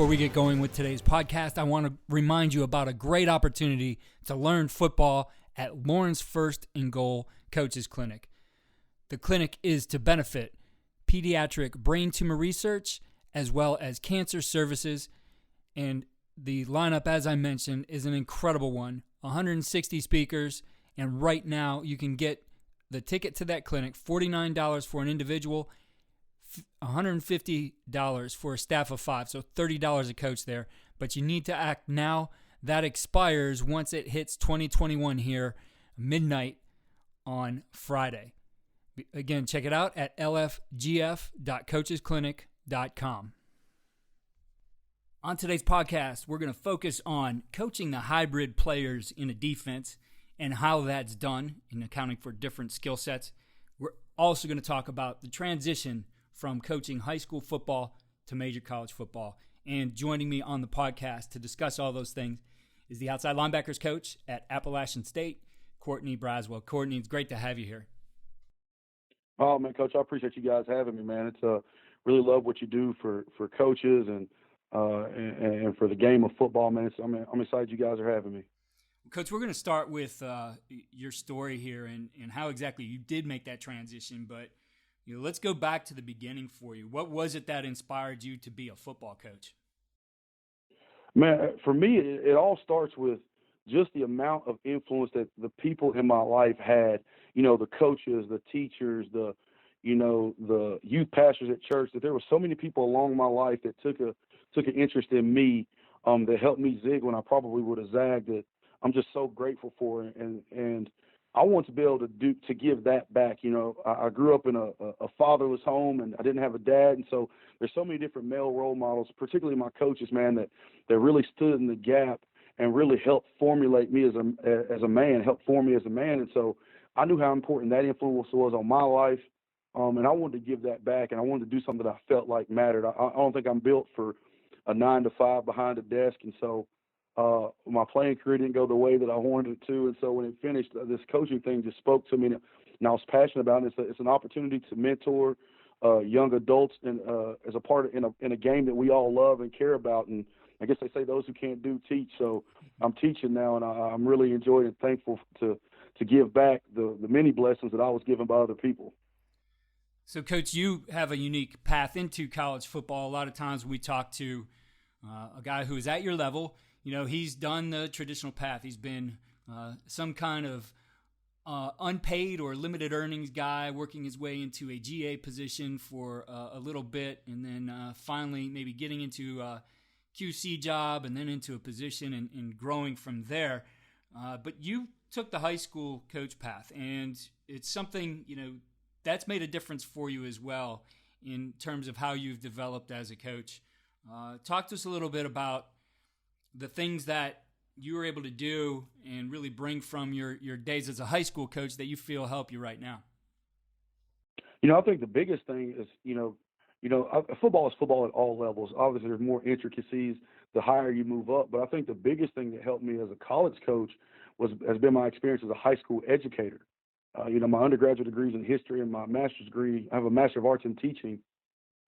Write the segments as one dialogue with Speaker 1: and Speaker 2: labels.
Speaker 1: Before we get going with today's podcast, I want to remind you about a great opportunity to learn football at Lawrence First and Goal Coaches Clinic. The clinic is to benefit pediatric brain tumor research as well as cancer services, and the lineup, as I mentioned, is an incredible one. 160 speakers, and right now you can get the ticket to that clinic, $49 for an individual, $150 for a staff of 5, so $30 a coach there. But you need to act now. That expires once it hits 2021 here, midnight on Friday. Again, check it out at lfgf.coachesclinic.com. On today's podcast, we're going to focus on coaching the hybrid players in a defense and how that's done in accounting for different skill sets. We're also going to talk about the transition from coaching high school football to major college football. And joining me on the podcast to discuss all those things is the outside linebackers coach at Appalachian State, Cortney Braswell. Cortney, it's great to have you here.
Speaker 2: Oh, man, Coach, I appreciate you guys having me, man. It's really love what you do for coaches and for the game of football, man. I'm excited you guys are having me.
Speaker 1: Coach, we're going to start with your story here and how exactly you did make that transition. But let's go back to the beginning for you. What was it that inspired you to be a football coach?
Speaker 2: Man, for me, it all starts with just the amount of influence that the people in my life had, the coaches, the teachers, the youth pastors at church, that there were so many people along my life that took an interest in me, that helped me zig when I probably would have zagged, that I'm just so grateful for. And I want to be able to give that back. I grew up in a fatherless home, and I didn't have a dad. And so there's so many different male role models, particularly my coaches, man, that really stood in the gap and really helped formulate me as a man, helped form me as a man. And so I knew how important that influence was on my life. And I wanted to give that back, and I wanted to do something that I felt like mattered. I don't think I'm built for a 9-to-5 behind a desk. And so my playing career didn't go the way that I wanted it to. And so when it finished, this coaching thing just spoke to me, and I was passionate about it. It's an opportunity to mentor young adults and as a part of, in a game that we all love and care about. And I guess they say those who can't do teach. So I'm teaching now, and I'm really enjoying and thankful to give back the many blessings that I was given by other people.
Speaker 1: So, Coach, you have a unique path into college football. A lot of times we talk to a guy who is at your level. He's done the traditional path. He's been some kind of unpaid or limited earnings guy, working his way into a GA position for a little bit, and then finally maybe getting into a QC job and then into a position and growing from there. But you took the high school coach path, and it's something, that's made a difference for you as well in terms of how you've developed as a coach. Talk to us a little bit about the things that you were able to do and really bring from your days as a high school coach that you feel help you right now.
Speaker 2: I think the biggest thing is, football is football at all levels. Obviously, there's more intricacies the higher you move up. But I think the biggest thing that helped me as a college coach has been my experience as a high school educator. My undergraduate degree is in history, and my master's degree, I have a Master of Arts in teaching.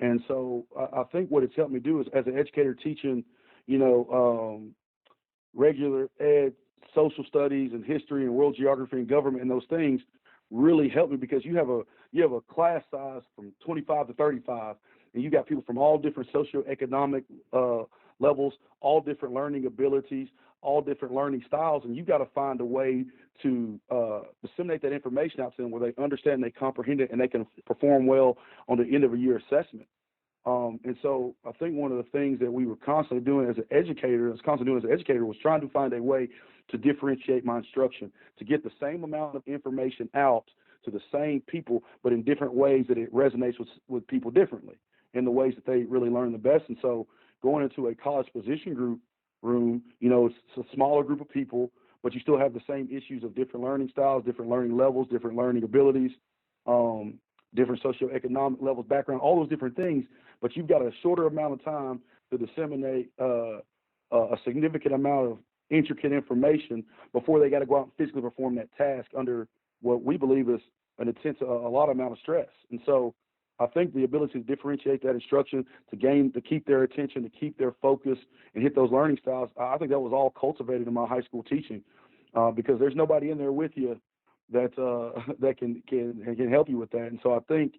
Speaker 2: And so I think what it's helped me do is, as an educator teaching, regular ed, social studies and history and world geography and government and those things really helped me, because you have a class size from 25 to 35, and you got people from all different socioeconomic levels, all different learning abilities, all different learning styles, and you got to find a way to disseminate that information out to them where they understand, they comprehend it, and they can perform well on the end of a year assessment. And so I think one of the things that we were constantly doing as an educator, was trying to find a way to differentiate my instruction, to get the same amount of information out to the same people, but in different ways that it resonates with people differently, in the ways that they really learn the best. And so going into a college position group room, it's a smaller group of people, but you still have the same issues of different learning styles, different learning levels, different learning abilities, different socioeconomic levels, background, all those different things. But you've got a shorter amount of time to disseminate a significant amount of intricate information before they got to go out and physically perform that task under what we believe is an intense, a lot amount of stress. And so I think the ability to differentiate that instruction, to keep their attention, to keep their focus, and hit those learning styles, I think that was all cultivated in my high school teaching, because there's nobody in there with you that that can help you with that. And so I think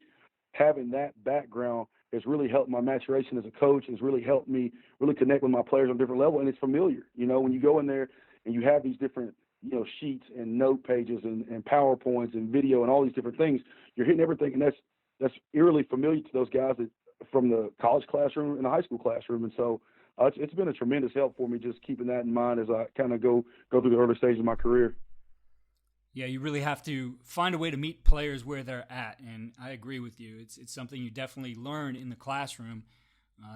Speaker 2: having that background has really helped my maturation as a coach. Has really helped me really connect with my players on a different level, and it's familiar. When you go in there and you have these different sheets and note pages and PowerPoints and video and all these different things, you're hitting everything, and that's eerily familiar to those guys from the college classroom and the high school classroom. And so it's been a tremendous help for me, just keeping that in mind as I kind of go through the early stages of my career.
Speaker 1: Yeah, you really have to find a way to meet players where they're at, and I agree with you. It's something you definitely learn in the classroom,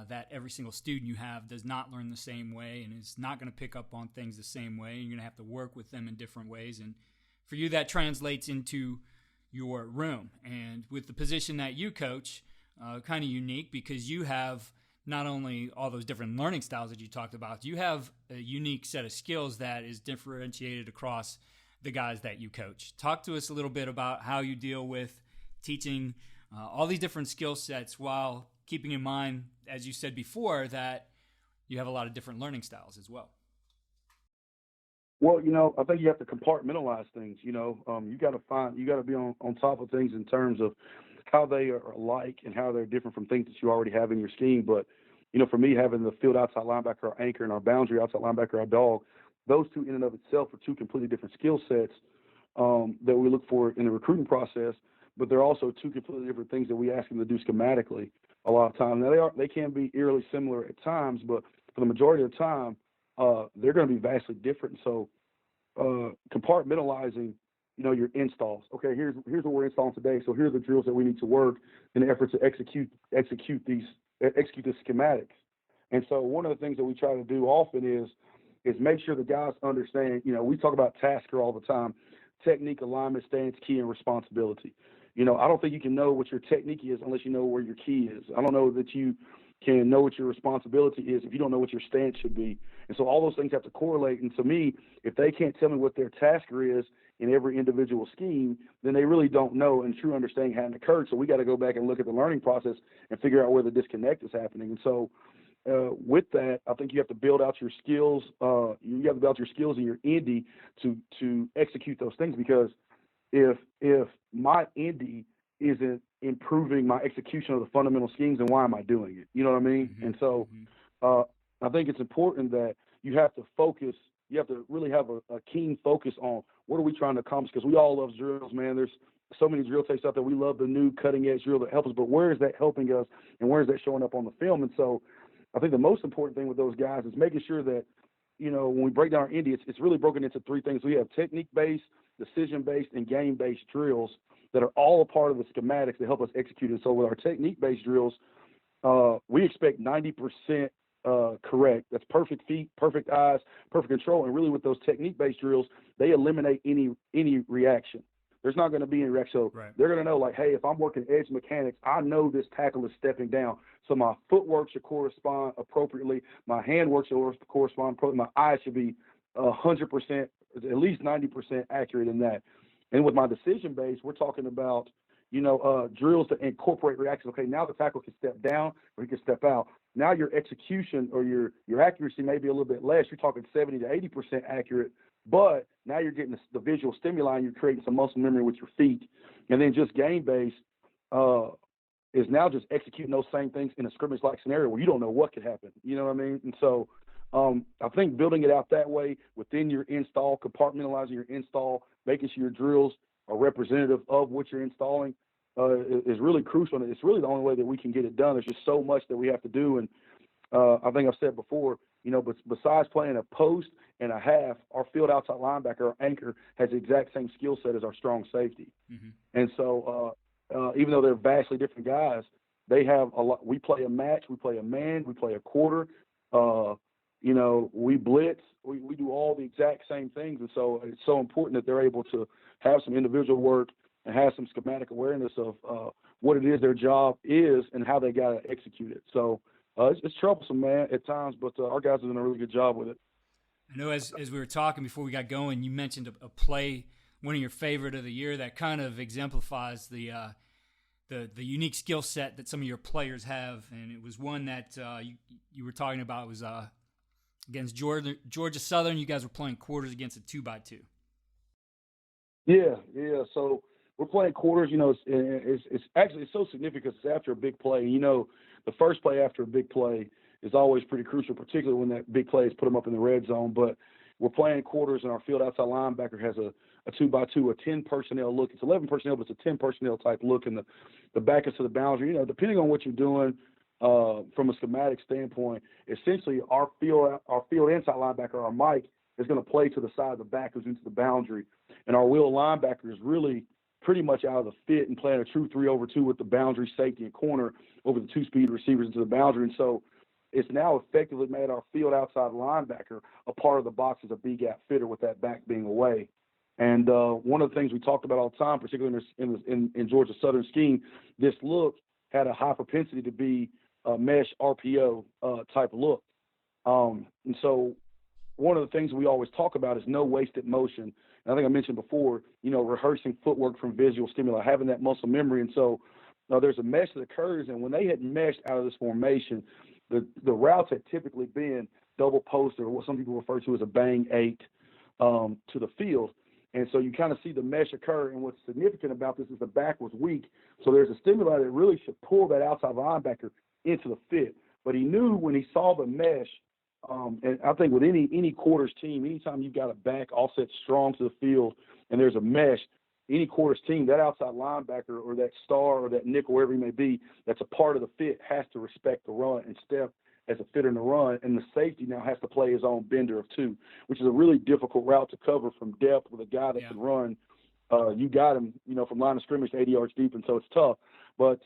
Speaker 1: that every single student you have does not learn the same way and is not going to pick up on things the same way. You're going to have to work with them in different ways, and for you that translates into your room. And with the position that you coach, kind of unique because you have not only all those different learning styles that you talked about, you have a unique set of skills that is differentiated across the guys that you coach. Talk to us a little bit about how you deal with teaching all these different skill sets while keeping in mind, as you said before, that you have a lot of different learning styles as well.
Speaker 2: Well, I think you have to compartmentalize things. You got to be on top of things in terms of how they are alike and how they're different from things that you already have in your scheme. But, for me, having the field outside linebacker, our anchor, and our boundary outside linebacker, our dog, those two in and of itself are two completely different skill sets that we look for in the recruiting process. But they're also two completely different things that we ask them to do schematically a lot of times. Now, they can be eerily similar at times, but for the majority of the time, they're going to be vastly different. So compartmentalizing, your installs. Okay, here's what we're installing today. So here's the drills that we need to work in an effort to execute the schematics. And so one of the things that we try to do often is make sure the guys understand. We talk about tasker all the time: technique, alignment, stance, key, and responsibility. I don't think you can know what your technique is unless you know where your key is. I don't know that you can know what your responsibility is if you don't know what your stance should be. And so all those things have to correlate. And to me, if they can't tell me what their tasker is in every individual scheme, then they really don't know, and true understanding hadn't occurred. So we got to go back and look at the learning process and figure out where the disconnect is happening. And so with that, I think you have to build out your skills. You have to build out your skills in your indie to execute those things, because if my indie isn't improving my execution of the fundamental schemes, then why am I doing it? You know what I mean? Mm-hmm. And so I think it's important that you have to focus. You have to really have a keen focus on what are we trying to accomplish, because we all love drills, man. There's so many drill tapes out there. We love the new cutting-edge drill that helps us, but where is that helping us, and where is that showing up on the film? And so I think the most important thing with those guys is making sure that, when we break down our indie, it's really broken into three things. We have technique-based, decision-based, and game-based drills that are all a part of the schematics that help us execute it. So with our technique-based drills, we expect 90% correct. That's perfect feet, perfect eyes, perfect control. And really with those technique-based drills, they eliminate any reaction. There's not going to be any reaction. So right. They're going to know, like, hey, if I'm working edge mechanics, I know this tackle is stepping down. So my footwork should correspond appropriately. My handwork should correspond appropriately. My eyes should be 100%, at least 90% accurate in that. And with my decision base, we're talking about, drills to incorporate reactions. Okay, now the tackle can step down or he can step out. Now your execution or your accuracy may be a little bit less. You're talking 70 to 80% accurate, but now you're getting the visual stimuli and you're creating some muscle memory with your feet. And then just game-based is now just executing those same things in a scrimmage-like scenario where you don't know what could happen. You know what I mean? And so I think building it out that way within your install, compartmentalizing your install, making sure your drills are representative of what you're installing is really crucial. And it's really the only way that we can get it done. There's just so much that we have to do. And I think I've said before, but besides playing a post and a half, our field outside linebacker, our anchor, has the exact same skill set as our strong safety. Mm-hmm. And so even though they're vastly different guys, they have a lot. We play a match, we play a man, we play a quarter. We blitz, we do all the exact same things. And so it's so important that they're able to have some individual work and have some schematic awareness of what it is their job is and how they got to execute it. So it's troublesome, man, at times, but our guys are doing a really good job with it.
Speaker 1: I know as we were talking before we got going, you mentioned a play, one of your favorite of the year, that kind of exemplifies the the unique skill set that some of your players have, and it was one that you were talking about. It was against Georgia Southern. You guys were playing quarters against a 2x2.
Speaker 2: Yeah. So we're playing quarters. It's actually so significant. It's after a big play. The first play after a big play is always pretty crucial, particularly when that big play is put them up in the red zone. But we're playing quarters, and our field outside linebacker has a 2x2, a 10 personnel look. It's 11 personnel, but it's a 10 personnel type look, and the back is to the boundary. Depending on what you're doing from a schematic standpoint, essentially our field inside linebacker, our Mike, is going to play to the side of the back who's into the boundary, and our wheel linebacker is really pretty much out of the fit and playing a true 3-over-2 with the boundary safety and corner over the 2-speed receivers into the boundary. And so it's now effectively made our field outside linebacker a part of the box as a B-gap fitter with that back being away. And one of the things we talked about all the time, particularly in Georgia Southern scheme, this look had a high propensity to be a mesh RPO type look. And so one of the things we always talk about is no wasted motion. And I think I mentioned before, rehearsing footwork from visual stimuli, having that muscle memory. And so there's a mesh that occurs, and when they had meshed out of this formation, the routes had typically been double post, or what some people refer to as a bang 8 to the field. And so you kind of see the mesh occur. And what's significant about this is the back was weak. So there's a stimuli that really should pull that outside linebacker into the fit. But he knew when he saw the mesh, and I think with any quarters team, anytime you've got a back offset strong to the field and there's a mesh, any quarters team, that outside linebacker or that star or that nickel, wherever he may be, that's a part of the fit, has to respect the run and step as a fitter in the run. And the safety now has to play his own bender of 2, which is a really difficult route to cover from depth with a guy that can run. You got him, from line of scrimmage to 80 yards deep, and so it's tough. But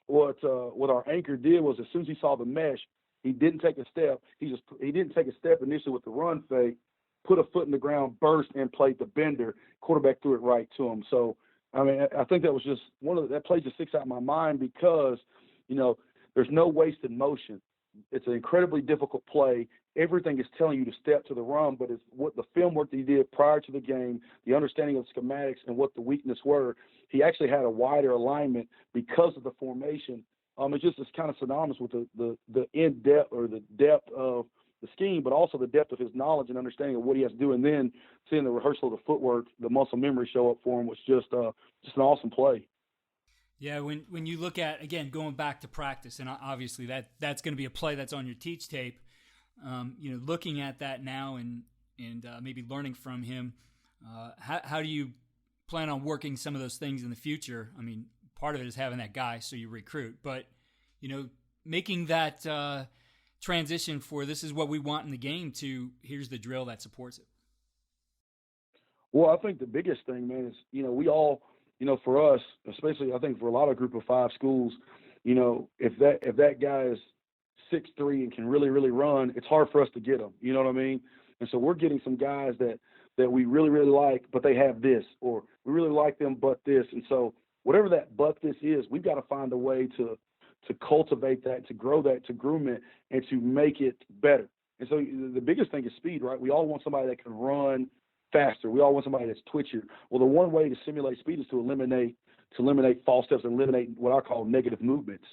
Speaker 2: what our anchor did was, as soon as he saw the mesh, he didn't take a step. He didn't take a step initially with the run fake, put a foot in the ground, burst, and played the bender. Quarterback threw it right to him. So, I think that was just that play just sticks out in my mind because, there's no wasted motion. It's an incredibly difficult play. Everything is telling you to step to the run, but it's what the film work that he did prior to the game, the understanding of schematics and what the weakness were. He actually had a wider alignment because of the formation. It's kind of synonymous with the in-depth or the depth of the scheme, but also the depth of his knowledge and understanding of what he has to do. And then seeing the rehearsal of the footwork, the muscle memory show up for him was just an awesome play.
Speaker 1: Yeah, when you look at, again, going back to practice, and obviously that's going to be a play that's on your teach tape, looking at that now and maybe learning from him, how do you plan on working some of those things in the future? Part of it is having that guy so you recruit, but, making that transition for this is what we want in the game to here's the drill that supports it.
Speaker 2: Well, I think the biggest thing, man, is, we all, for us, especially I think for a lot of Group of 5 schools, if that guy is 6'3" and can really, really run, it's hard for us to get him. You know what I mean? And so we're getting some guys that we really, really like, but they have this, or we really like them, but this. And so whatever that but this is, we've got to find a way to cultivate that, to grow that, to groom it, and to make it better. And so the biggest thing is speed, right? We all want somebody that can run faster. We all want somebody that's twitchier. Well, the one way to simulate speed is to eliminate false steps and eliminate what I call negative movements.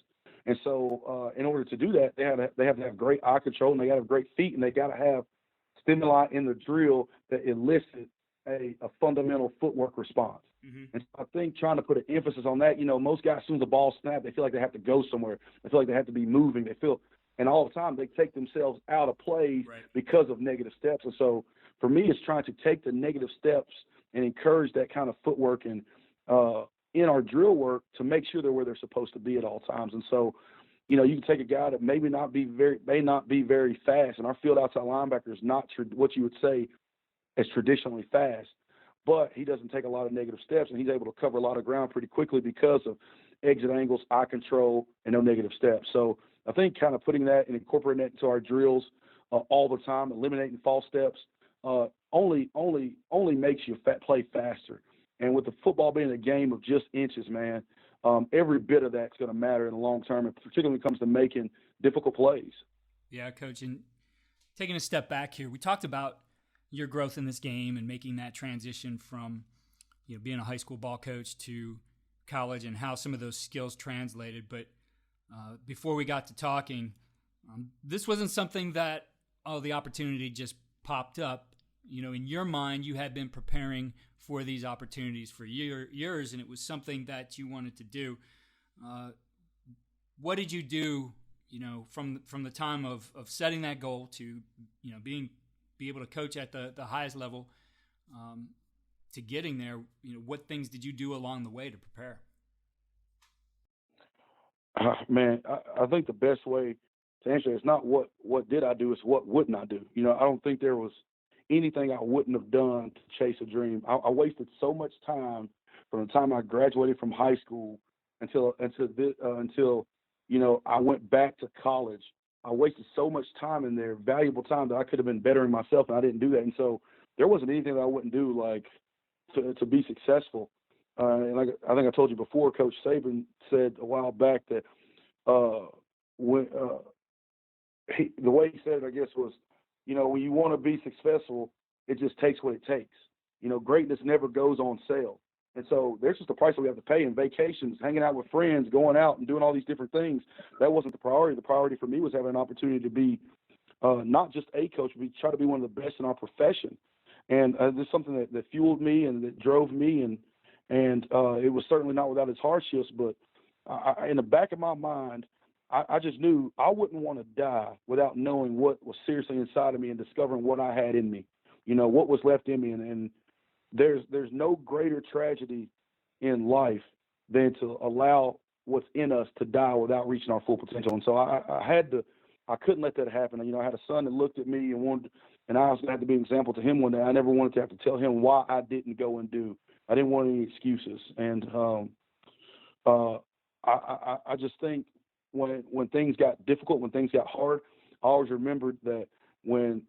Speaker 2: And so in order to do that, they have to have great eye control, and they got to have great feet, and they got to have stimuli in the drill that elicit a fundamental footwork response. Mm-hmm. And so I think trying to put an emphasis on that, most guys, as soon as the ball snaps, they feel like they have to go somewhere. They feel like they have to be moving. And all the time they take themselves out of plays because of negative steps. And so for me, it's trying to take the negative steps and encourage that kind of footwork and in our drill work to make sure they're where they're supposed to be at all times. And so, you can take a guy that may not be very fast, and our field outside linebacker is not what you would say is traditionally fast, but he doesn't take a lot of negative steps, and he's able to cover a lot of ground pretty quickly because of exit angles, eye control, and no negative steps. So I think kind of putting that and incorporating that into our drills all the time, eliminating false steps, only makes you play faster. And with the football being a game of just inches, man, every bit of that's going to matter in the long term, and particularly when it comes to making difficult plays.
Speaker 1: Yeah, Coach, and taking a step back here, we talked about your growth in this game and making that transition from being a high school ball coach to college and how some of those skills translated. But before we got to talking, this wasn't something that, the opportunity just popped up. In your mind, you had been preparing for these opportunities for years, and it was something that you wanted to do. What did you do, from the time of setting that goal to, be able to coach at the highest level, to getting there? What things did you do along the way to prepare?
Speaker 2: Man, I think the best way to answer is not what did I do, it's what wouldn't I do. I don't think there was anything I wouldn't have done to chase a dream. I wasted so much time from the time I graduated from high school until I went back to college. I wasted so much time in there, valuable time, that I could have been bettering myself, and I didn't do that. And so there wasn't anything that I wouldn't do, like, to be successful. And like I think I told you before, Coach Saban said a while back that the way he said it, I guess, was, when you want to be successful, it just takes what it takes. Greatness never goes on sale. And so there's just a price that we have to pay. And vacations, hanging out with friends, going out and doing all these different things, that wasn't the priority. The priority for me was having an opportunity to be not just a coach, but try to be one of the best in our profession. And this is something that fueled me and that drove me. And it was certainly not without its hardships. But in the back of my mind, I just knew I wouldn't want to die without knowing what was seriously inside of me and discovering what I had in me, what was left in me. And there's no greater tragedy in life than to allow what's in us to die without reaching our full potential. And so I couldn't let that happen. I had a son that looked at me and I was going to have to be an example to him one day. I never wanted to have to tell him why I didn't go and do. I didn't want any excuses. And I just think when things got difficult, when things got hard, I always remembered that when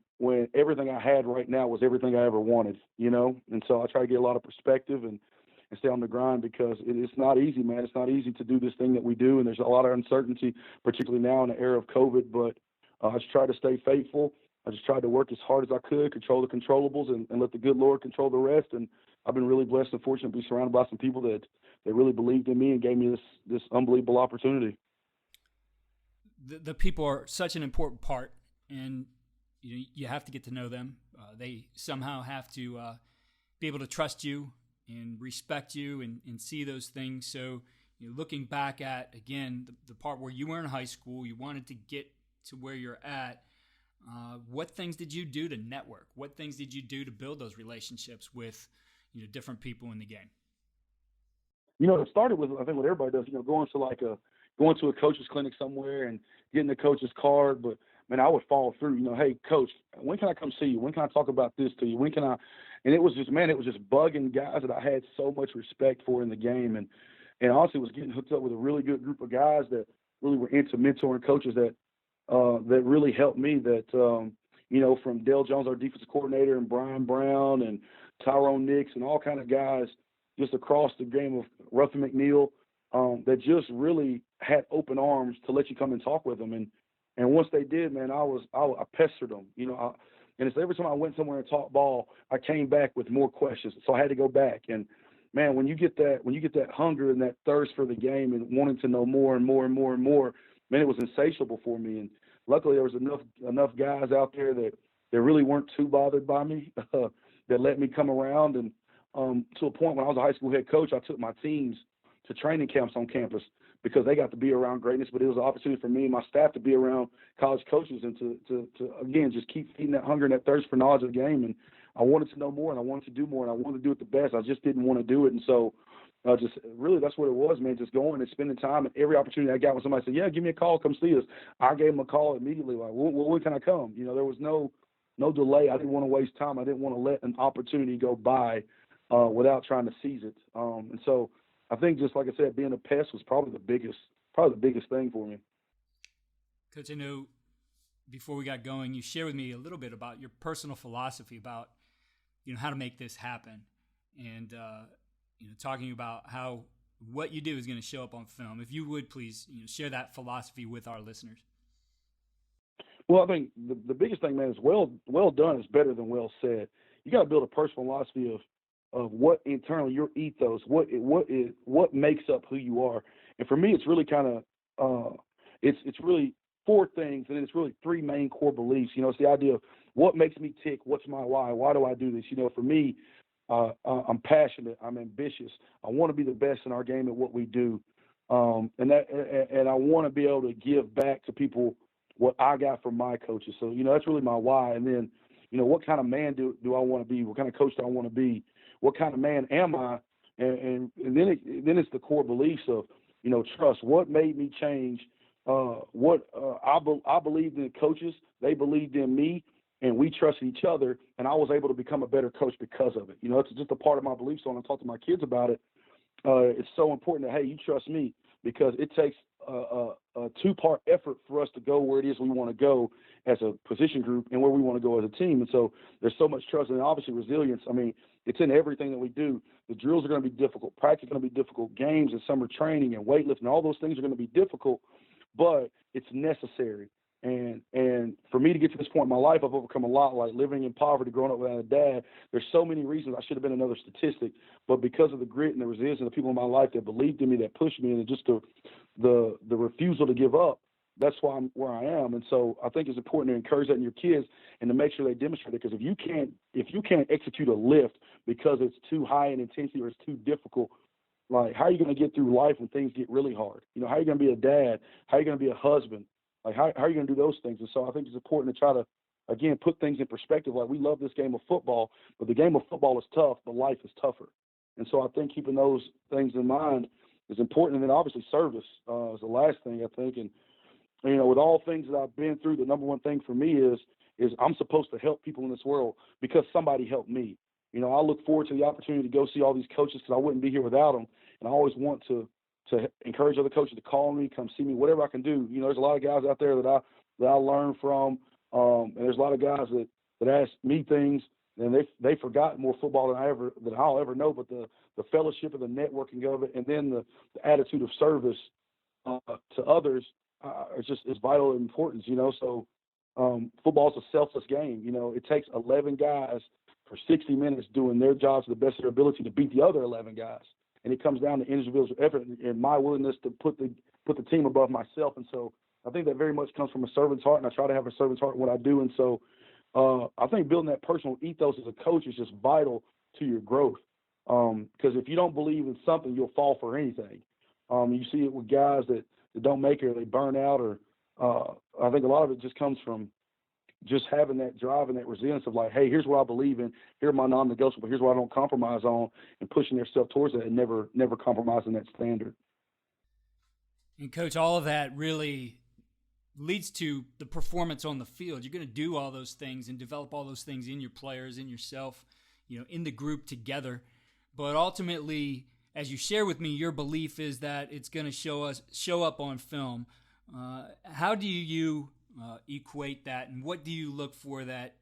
Speaker 2: everything I had right now was everything I ever wanted, And so I try to get a lot of perspective and stay on the grind, because it's not easy, man. It's not easy to do this thing that we do, and there's a lot of uncertainty, particularly now in the era of COVID. But I just try to stay faithful. I just tried to work as hard as I could, control the controllables, and let the good Lord control the rest. And I've been really blessed and fortunate to be surrounded by some people that really believed in me and gave me this unbelievable opportunity.
Speaker 1: The people are such an important part, and you have to get to know them. They somehow have to be able to trust you and respect you and see those things. So looking back at, again, the part where you were in high school, you wanted to get to where you're at. What things did you do to network? What things did you do to build those relationships with different people in the game?
Speaker 2: It started with, I think, what everybody does, going to a coach's clinic somewhere and getting the coach's card. But man, I would fall through, hey, coach, when can I come see you? When can I talk about this to you? When can I? And it was just bugging guys that I had so much respect for in the game. And honestly was getting hooked up with a really good group of guys that really were into mentoring coaches that really helped me, that, from Dale Jones, our defensive coordinator, and Brian Brown and Tyrone Nix and all kind of guys just across the game, of Ruffin McNeil, that just really had open arms to let you come and talk with them. And once they did, man, I pestered them, and it's every time I went somewhere and talked ball, I came back with more questions. So I had to go back. And man, when you get that hunger and that thirst for the game and wanting to know more and more and more and more, man, it was insatiable for me. And luckily there was enough guys out there that really weren't too bothered by me, that let me come around. And to a point when I was a high school head coach, I took my teams to training camps on campus because they got to be around greatness. But it was an opportunity for me and my staff to be around college coaches and to again, just keep feeding that hunger and that thirst for knowledge of the game. And I wanted to know more, and I wanted to do more, and I wanted to do it the best. I just didn't want to do it. And so just really that's what it was, man, just going and spending time. And every opportunity I got when somebody said, yeah, give me a call, come see us, I gave them a call immediately. Like, well, when can I come? There was no delay. I didn't want to waste time. I didn't want to let an opportunity go by without trying to seize it. And so I think, just like I said, being a pest was probably the biggest thing for me.
Speaker 1: Coach, I know before we got going, you shared with me a little bit about your personal philosophy about, how to make this happen, and talking about how what you do is going to show up on film. If you would please, share that philosophy with our listeners.
Speaker 2: Well, I think the biggest thing, man, is well done is better than well said. You got to build a personal philosophy what internally your ethos, what makes up who you are. And for me, it's really kind of it's really four things, and it's really three main core beliefs. It's the idea of what makes me tick, what's my why do I do this? For me, I'm passionate, I'm ambitious, I want to be the best in our game at what we do, and I want to be able to give back to people what I got from my coaches. So that's really my why. And then what kind of man do I want to be? What kind of coach do I want to be? What kind of man am I? And then it's the core beliefs of trust. What made me change? I believed in coaches, they believed in me, and we trusted each other, and I was able to become a better coach because of it. It's just a part of my belief. So when I talk to my kids about it, it's so important that, hey, you trust me, because it takes a two-part effort for us to go where it is we want to go as a position group and where we want to go as a team. And so there's so much trust and obviously resilience. I mean, it's in everything that we do. The drills are going to be difficult. Practice is going to be difficult. Games and summer training and weightlifting, all those things are going to be difficult, but it's necessary. And for me to get to this point in my life, I've overcome a lot, like living in poverty, growing up without a dad. There's so many reasons I should have been another statistic, but because of the grit and the resilience and the people in my life that believed in me, that pushed me, and just the refusal to give up, that's why I'm where I am. And so I think it's important to encourage that in your kids and to make sure they demonstrate it. Because if you can't execute a lift because it's too high in intensity or it's too difficult, like, how are you going to get through life when things get really hard? How are you going to be a dad? How are you going to be a husband? Like, how are you going to do those things? And so I think it's important to try to, again, put things in perspective. Like, we love this game of football, but the game of football is tough, but life is tougher. And so I think keeping those things in mind is important. And then obviously service is the last thing, I think. And, with all things that I've been through, the number one thing for me is I'm supposed to help people in this world because somebody helped me. I look forward to the opportunity to go see all these coaches because I wouldn't be here without them. And I always want to encourage other coaches to call me, come see me, whatever I can do. There's a lot of guys out there that I learn from, and there's a lot of guys that ask me things, and they've forgotten more football than I'll ever know. But the fellowship and the networking of it, and then the attitude of service to others is vital importance. So football is a selfless game. It takes 11 guys for 60 minutes doing their jobs to the best of their ability to beat the other 11 guys. And it comes down to individual effort and my willingness to put the team above myself. And so I think that very much comes from a servant's heart, and I try to have a servant's heart in what I do. And so I think building that personal ethos as a coach is just vital to your growth. Because if you don't believe in something, you'll fall for anything. You see it with guys that don't make it, or they burn out, or I think a lot of it just comes from just having that drive and that resilience of like, hey, here's what I believe in, here are my non-negotiable, here's what I don't compromise on, and pushing themselves towards that and never compromising that standard.
Speaker 1: And Coach, all of that really leads to the performance on the field. You're going to do all those things and develop all those things in your players, in yourself, in the group together. But ultimately, as you share with me, your belief is that it's going to show up on film. How do you equate that, and what do you look for that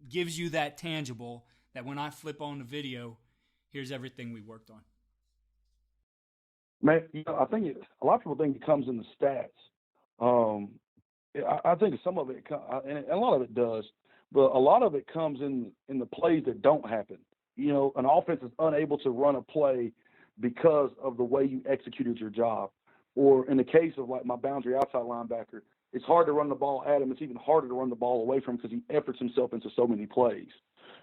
Speaker 1: gives you that tangible that when I flip on the video, here's everything we worked on?
Speaker 2: Man, I think a lot of people think it comes in the stats. I think some of it, and a lot of it does, but a lot of it comes in the plays that don't happen. An offense is unable to run a play because of the way you executed your job. Or in the case of like my boundary outside linebacker, it's hard to run the ball at him. It's even harder to run the ball away from him because he efforts himself into so many plays.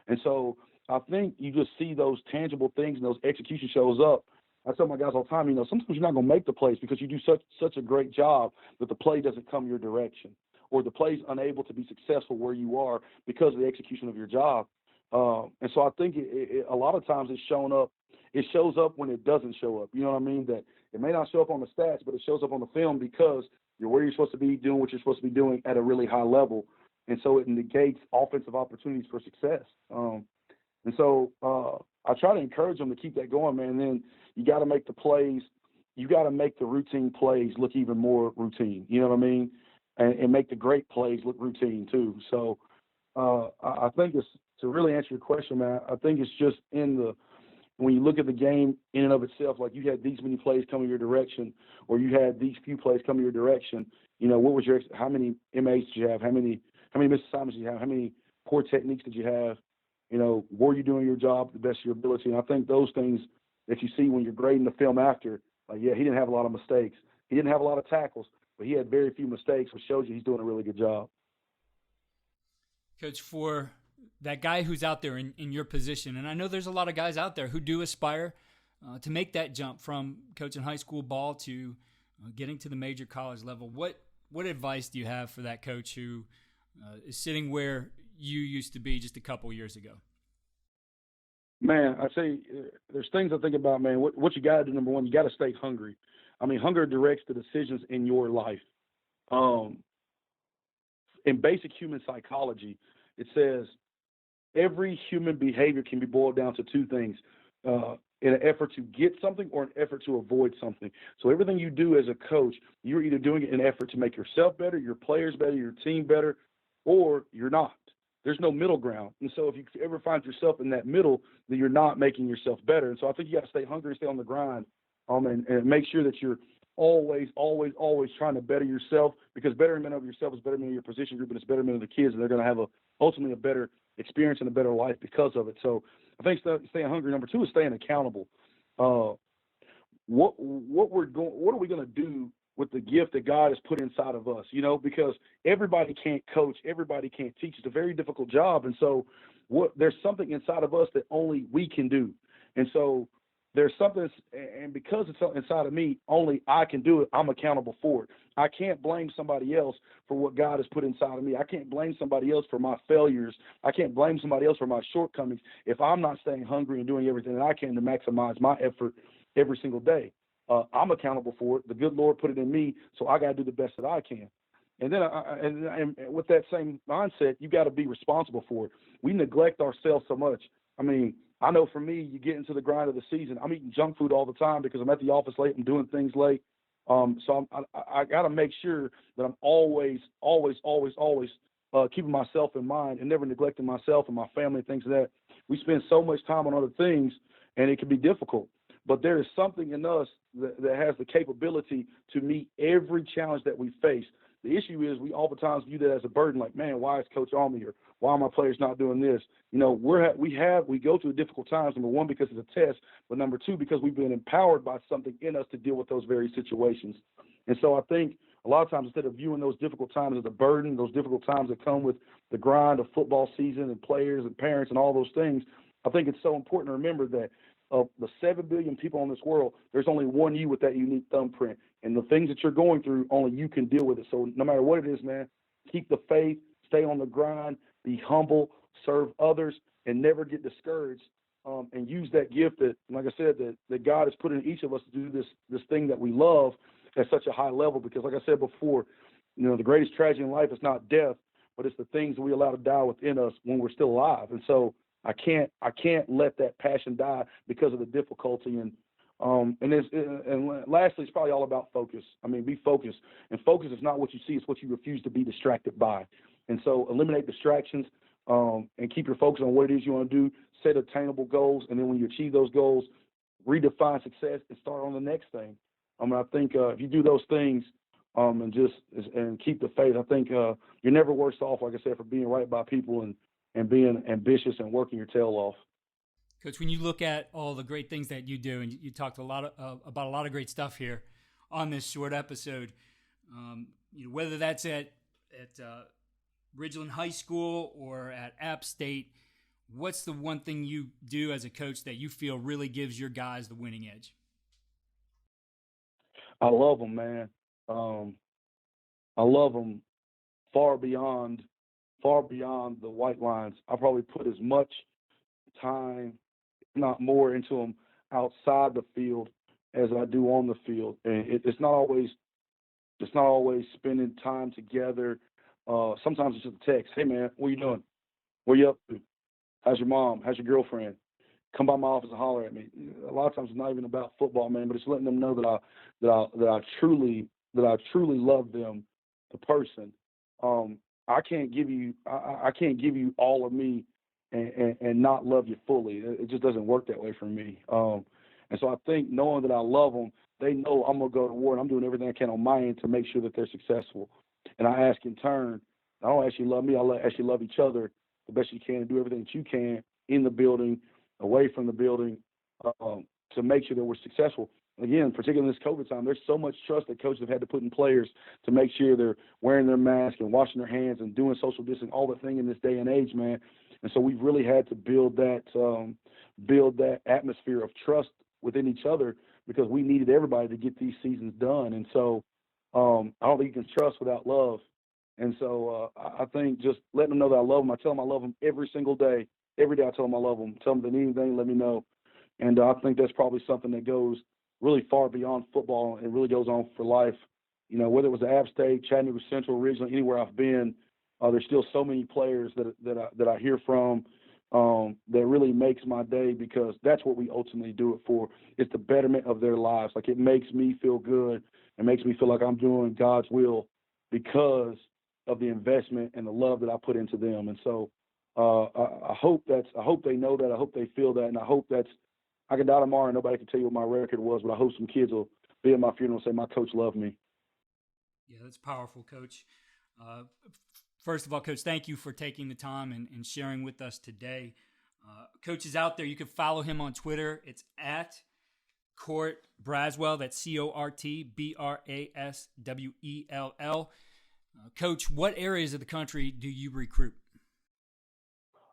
Speaker 2: And so I think you just see those tangible things and those execution shows up. I tell my guys all the time, sometimes you're not going to make the plays because you do such a great job that the play doesn't come your direction, or the play's unable to be successful where you are because of the execution of your job. And so I think a lot of times it shows up when it doesn't show up. You know what I mean? That it may not show up on the stats, but it shows up on the film because you're where you're supposed to be, doing what you're supposed to be doing at a really high level. And so it negates offensive opportunities for success. And so I try to encourage them to keep that going, man. And then you got to make the plays, you got to make the routine plays look even more routine. You know what I mean? And make the great plays look routine too. So I think it's, to really answer your question, man, I think it's just when you look at the game in and of itself, like you had these many plays coming your direction, or you had these few plays coming your direction, what was how many MAs did you have? How many missed assignments did you have? How many poor techniques did you have? were you doing your job to the best of your ability? And I think those things that you see when you're grading the film after, like, yeah, he didn't have a lot of mistakes. He didn't have a lot of tackles, but he had very few mistakes, which shows you he's doing a really good job.
Speaker 1: Coach, for that guy who's out there in your position, and I know there's a lot of guys out there who do aspire to make that jump from coaching high school ball to getting to the major college level. What advice do you have for that coach who is sitting where you used to be just a couple years ago?
Speaker 2: Man, I say there's things I think about, man. What you got to do, number one, you got to stay hungry. I mean, hunger directs the decisions in your life. In basic human psychology, it says every human behavior can be boiled down to two things, in an effort to get something or an effort to avoid something. So everything you do as a coach, you're either doing it in an effort to make yourself better, your players better, your team better, or you're not. There's no middle ground. And so if you ever find yourself in that middle, then you're not making yourself better. And so I think you got to stay hungry, stay on the grind, and make sure that you're always trying to better yourself, because betterment of yourself is betterment of your position group, and it's betterment of the kids, and they're going to have ultimately a better experience and a better life because of it. So I think staying hungry. Number two is staying accountable. What are we going to do with the gift that God has put inside of us? Because everybody can't coach, everybody can't teach. It's a very difficult job, and so there's something inside of us that only we can do, and so there's something, and because it's inside of me, only I can do it. I'm accountable for it. I can't blame somebody else for what God has put inside of me. I can't blame somebody else for my failures. I can't blame somebody else for my shortcomings if I'm not staying hungry and doing everything that I can to maximize my effort every single day. I'm accountable for it. The good Lord put it in me, so I got to do the best that I can. And then, and with that same mindset, you got to be responsible for it. We neglect ourselves so much. I mean, I know for me, you get into the grind of the season, I'm eating junk food all the time because I'm at the office late. I'm doing things late. So I got to make sure that I'm always keeping myself in mind and never neglecting myself and my family and things like that. We spend so much time on other things, and it can be difficult. But there is something in us that has the capability to meet every challenge that we face. The issue is we oftentimes view that as a burden, like, man, why is coach on me, or why are my players not doing this? We go through difficult times, number one, because it's a test, but number two, because we've been empowered by something in us to deal with those very situations. And so I think a lot of times, instead of viewing those difficult times as a burden, those difficult times that come with the grind of football season and players and parents and all those things, I think it's so important to remember that of the 7 billion people in this world, there's only one you with that unique thumbprint. And the things that you're going through, only you can deal with it. So no matter what it is, man, keep the faith, stay on the grind, be humble, serve others, and never get discouraged. And use that gift that, like I said, that God has put in each of us to do this thing that we love at such a high level. Because like I said before, the greatest tragedy in life is not death, but it's the things that we allow to die within us when we're still alive. And so I can't let that passion die because of the difficulty. And lastly, it's probably all about focus. I mean, be focused. And focus is not what you see, it's what you refuse to be distracted by. And so eliminate distractions, and keep your focus on what it is you want to do. Set attainable goals. And then when you achieve those goals, redefine success and start on the next thing. I think if you do those things, and keep the faith, I think you're never worse off, like I said, for being right by people and being ambitious and working your tail off.
Speaker 1: Coach, when you look at all the great things that you do, and you talked about a lot of great stuff here on this short episode, whether that's at Ridgeland High School or at App State, what's the one thing you do as a coach that you feel really gives your guys the winning edge?
Speaker 2: I love them, man. I love them far beyond the white lines. I probably put as much time, if not more, into them outside the field as I do on the field. And it's not always spending time together. Sometimes it's just a text. Hey man, what are you doing? What are you up to? How's your mom? How's your girlfriend? Come by my office and holler at me. A lot of times it's not even about football, man, but it's letting them know that I truly love them, the person. I can't give you all of me and not love you fully. It just doesn't work that way for me. And so I think knowing that I love them, they know I'm gonna go to war and I'm doing everything I can on my end to make sure that they're successful. And I ask in turn, I don't ask you love me, I ask you love each other the best you can and do everything that you can in the building, away from the building, to make sure that we're successful. Again, particularly in this COVID time, there's so much trust that coaches have had to put in players to make sure they're wearing their mask and washing their hands and doing social distancing, all the thing in this day and age, man. And so we've really had to build that atmosphere of trust within each other, because we needed everybody to get these seasons done. And so I don't think you can trust without love. And so I think just letting them know that I love them. I tell them I love them every single day. Every day I tell them I love them. Tell them if they need anything, let me know. And I think that's probably something that goes really far beyond football and really goes on for life. You know, whether it was App State, Chattanooga Central, originally, anywhere I've been, there's still so many players that I hear from that really makes my day, because that's what we ultimately do it for. It's the betterment of their lives. Like, it makes me feel good. It makes me feel like I'm doing God's will because of the investment and the love that I put into them. And so I hope they know that. I hope they feel that. And I hope I can die tomorrow and nobody can tell you what my record was, but I hope some kids will be at my funeral and say, my coach loved me.
Speaker 1: Yeah, that's powerful, Coach. First of all, Coach, thank you for taking the time and sharing with us today. Coach is out there. You can follow him on Twitter. It's at Court Braswell. That's CORTBRASWELL. Coach, what areas of the country do you recruit?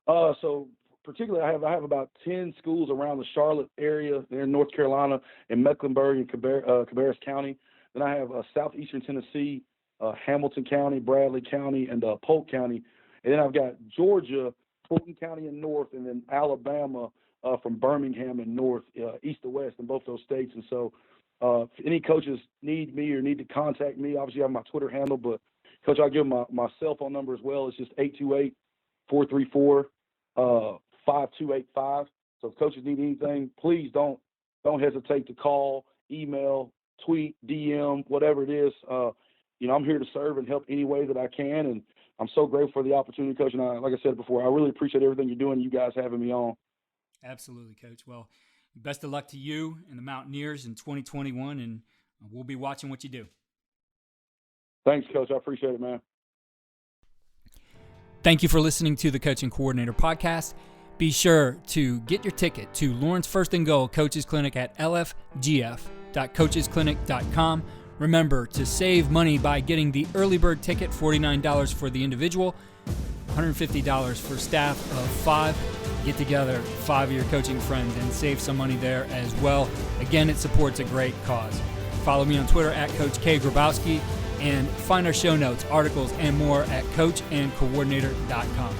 Speaker 2: So particularly, I have about 10 schools around the Charlotte area, there in North Carolina, in Mecklenburg and Cabarrus County. Then I have southeastern Tennessee, Hamilton County, Bradley County, and Polk County. And then I've got Georgia, Fulton County in north, and then Alabama from Birmingham in north, east to west in both those states. And so if any coaches need me or need to contact me, obviously I have my Twitter handle, but Coach, I'll give them my cell phone number as well. It's just 828-434-5285. So if coaches need anything, please don't hesitate to call, email, tweet, DM, whatever it is. I'm here to serve and help any way that I can. And I'm so grateful for the opportunity, Coach. And like I said before, I really appreciate everything you're doing, you guys having me on.
Speaker 1: Absolutely, Coach. Well, best of luck to you and the Mountaineers in 2021, and we'll be watching what you do.
Speaker 2: Thanks, Coach. I appreciate it, man.
Speaker 1: Thank you for listening to the Coaching Coordinator Podcast. Be sure to get your ticket to Lawrence First and Goal Coaches Clinic at lfgf.coachesclinic.com. Remember to save money by getting the early bird ticket, $49 for the individual, $150 for staff of 5. Get together 5 of your coaching friends and save some money there as well. Again, it supports a great cause. Follow me on Twitter at Coach K. Grabowski, and find our show notes, articles, and more at coachandcoordinator.com.